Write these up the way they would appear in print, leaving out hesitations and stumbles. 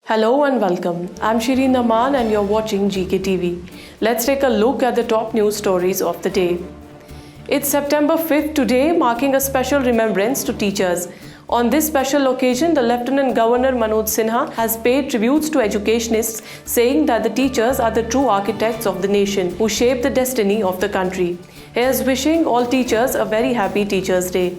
Hello and welcome. I'm Shireen Naman and you're watching GKTV. Let's take a look at the top news stories of the day. It's September 5th today, marking a special remembrance to teachers. On this special occasion, the Lieutenant Governor Manoj Sinha has paid tributes to educationists, saying that the teachers are the true architects of the nation who shape the destiny of the country. He is wishing all teachers a very happy Teachers' Day.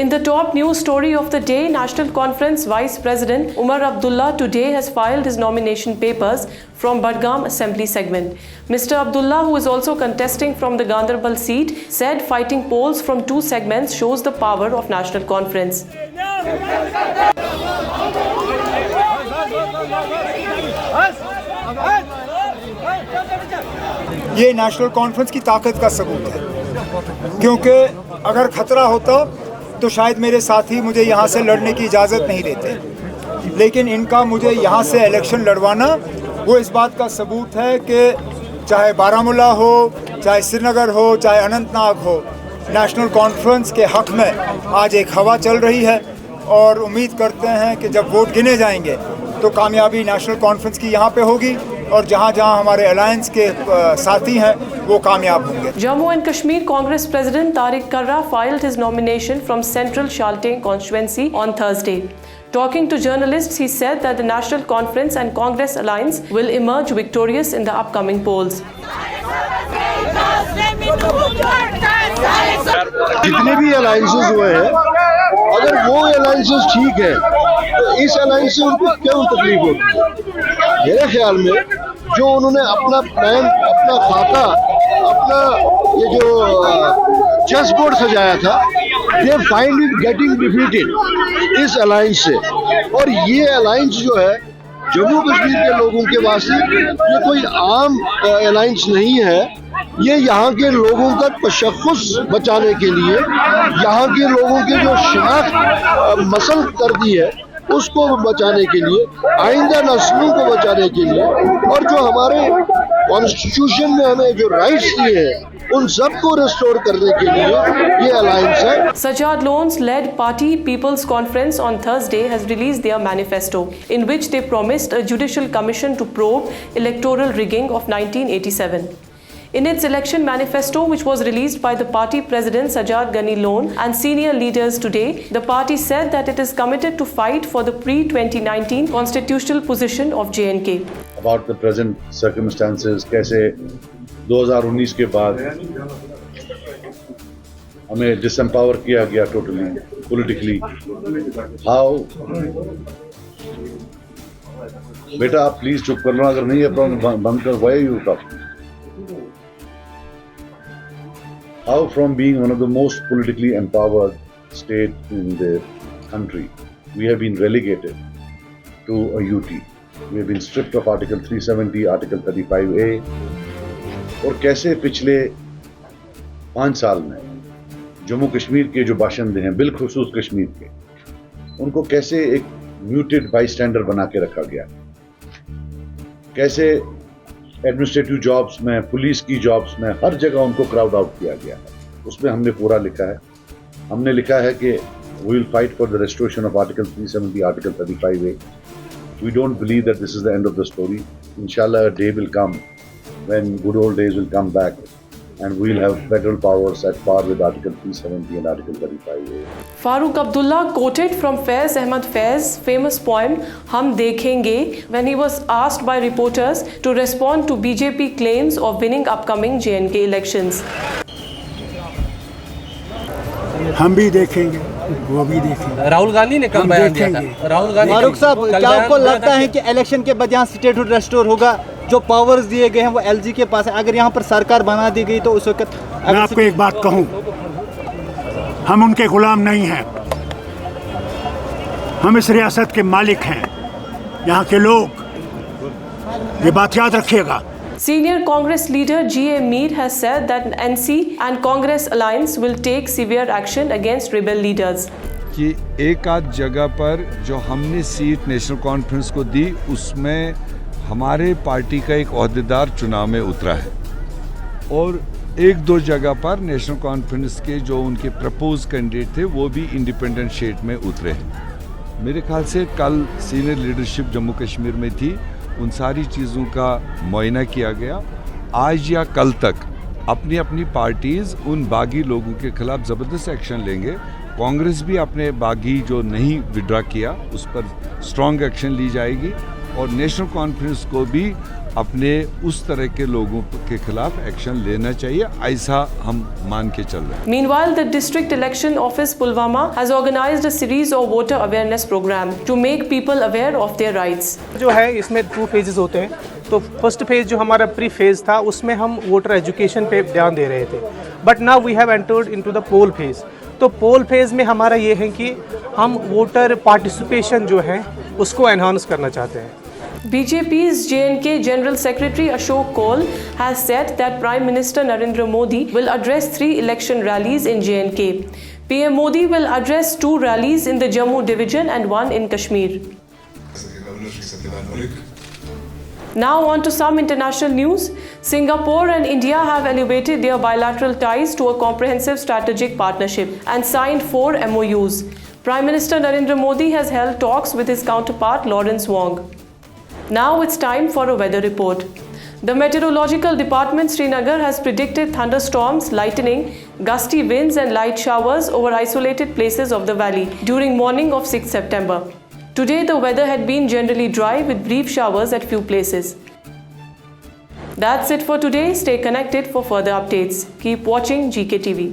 In the top news story of the day, National Conference Vice President Umar Abdullah today has filed his nomination papers from Budgam Assembly segment. Mr. Abdullah, who is also contesting from the Ganderbal seat, said fighting polls from two segments shows the power of National Conference. ये national conference की ताकत का सबूत है, क्योंकि अगर खतरा होता तो शायद मेरे साथी मुझे यहाँ से लड़ने की इजाज़त नहीं देते, लेकिन इनका मुझे यहाँ से इलेक्शन लड़वाना वो इस बात का सबूत है कि चाहे बारामूला हो, चाहे श्रीनगर हो, चाहे अनंतनाग हो, नेशनल कॉन्फ्रेंस के हक़ में आज एक हवा चल रही है और उम्मीद करते हैं कि जब वोट गिने जाएंगे तो कामयाबी नेशनल कॉन्फ्रेंस की यहाँ पे होगी और जहाँ जहाँ हमारे अलायंस के साथी हैं वो कामयाब होंगे। Jammu and Kashmir Congress President Tariq Karra filed his nomination from Central Shalteng constituency on Thursday. Talking to journalists, he said that the National Conference and Congress Alliance will emerge victorious in the upcoming polls. जितने भी alliances हुए हैं, अगर वो alliances ठीक है तो इस अलायंस से उनको क्यों तकलीफ होगी? मेरे ख्याल में जो उन्होंने अपना प्लान, अपना खाता, अपना ये जो चेस बोर्ड सजाया था, they find it getting defeated इस अलायंस से। और ये अलायंस जो है जम्मू कश्मीर के लोगों के वास्ते ये कोई आम अलायंस नहीं है, ये यहाँ के लोगों का तशख़्ख़ुस बचाने के लिए, यहाँ के लोगों के जो शनाख्त मसल कर दी है उसको बचाने के लिए, आइंदा नस्लों को बचाने के लिए, और जो हमारे कॉन्स्टिट्यूशन में हमें जो राइट्स दिए हैं उन सबको रिस्टोर करने के लिए ये अलायंस है। Sajjad Lone's led party People's Conference on Thursday has released their manifesto, in which they promised a judicial commission to probe electoral rigging of 1987. In its election manifesto, which was released by the party president Sajjad Ghani Lone and senior leaders today, the party said that it is committed to fight for the pre-2019 constitutional position of J&K. About the present circumstances, कैसे 2019 के बाद हमें disempower किया गया totally politically. How? बेटा आप please चुप कर लो, अगर नहीं है प्रॉब्लम बंद कर। Why are you talking? How from being one of the most politically empowered states in the country, we have been relegated to a UT. We have been stripped of Article 370, Article 35A. और कैसे पिछले 5 साल में जम्मू कश्मीर के जो बाशिंदे हैं, बिलखुसूस कश्मीर के, उनको कैसे एक म्यूटेड बाईस्टैंडर बना के रखा गया, कैसे एडमिनिस्ट्रेटिव जॉब्स में, पुलिस की जॉब्स में, हर जगह उनको क्राउड आउट किया गया है। उसमें हमने पूरा लिखा है। हमने लिखा है कि we will fight for the restoration of article 370, article 35A. We don't believe that this is the end of the story. इंशाल्लाह a day will come when good old days will come back and we will have federal powers at par with Article 370 and Article 35A. Farooq Abdullah quoted from Faiz Ahmad Faiz's famous poem Hum Dekhenge when he was asked by reporters to respond to BJP claims of winning upcoming J&K elections. हम भी देखेंगे, वो भी देखेंगे। राहुल गांधी ने कल बयान दिया था। राहुल गांधी फारूक साहब, क्या आपको लगता है कि इलेक्शन के बाद यहाँ स्टेटहुड रेस्टोर होगा? जो पावर्स दिए गए हैं वो एलजी के पास है, अगर यहाँ पर सरकार बना दी गई तो उस वक्त। मैं आपको एक बात कहूँ, हम उनके गुलाम नहीं हैं, हम इस रियासत के मालिक हैं, यहाँ के लोग, ये बात याद रखिएगा। Senior Congress leader G.A. Mir has said that NC and Congress alliance will take severe action against rebel leaders. कि एक आध जगह पर जो हमने सीट नेशनल कॉन्फ्रेंस को दी उसमें हमारे पार्टी का एक ओहदेदार चुनाव में उतरा है, और एक दो जगह पर नेशनल कॉन्फ्रेंस के जो उनके प्रपोज कैंडिडेट थे वो भी इंडिपेंडेंट शेड में उतरे हैं। मेरे ख्याल से कल सीनियर लीडरशिप जम्मू कश्मीर में थी, उन सारी चीज़ों का मुआयना किया गया। आज या कल तक अपनी अपनी पार्टीज़ उन बागी लोगों के खिलाफ ज़बरदस्त एक्शन लेंगे। कांग्रेस भी अपने बागी जो नहीं विड्रा किया उस पर स्ट्रॉन्ग एक्शन ली जाएगी और नेशनल कॉन्फ्रेंस को भी अपने उस तरह के लोगों के खिलाफ एक्शन लेना चाहिए, ऐसा हम मान के चल रहे हैं। Meanwhile, the District Election Office Pulwama has organized a series of voter awareness program to make people aware of their rights. जो है इसमें 2 फेजेस होते हैं। तो फर्स्ट फेज जो हमारा प्री फेज था उसमें हम वोटर एजुकेशन पे ध्यान दे रहे थे, but now we have entered into the poll phase. तो पोल फेज में हमारा ये है कि हम वोटर पार्टिसिपेशन जो है उसको एनहांस करना चाहते हैं। BJP's J&K General Secretary Ashok Kaul has said that Prime Minister Narendra Modi will address 3 election rallies in J&K. PM Modi will address 2 rallies in the Jammu division and 1 in Kashmir. Now on to some international news. Singapore and India have elevated their bilateral ties to a comprehensive strategic partnership and signed 4 MOUs. Prime Minister Narendra Modi has held talks with his counterpart Lawrence Wong. Now it's time for a weather report. The Meteorological Department Srinagar has predicted thunderstorms, lightning, gusty winds and light showers over isolated places of the valley during morning of 6 September. Today the weather had been generally dry with brief showers at few places. That's it for today. Stay connected for further updates. Keep watching GK TV.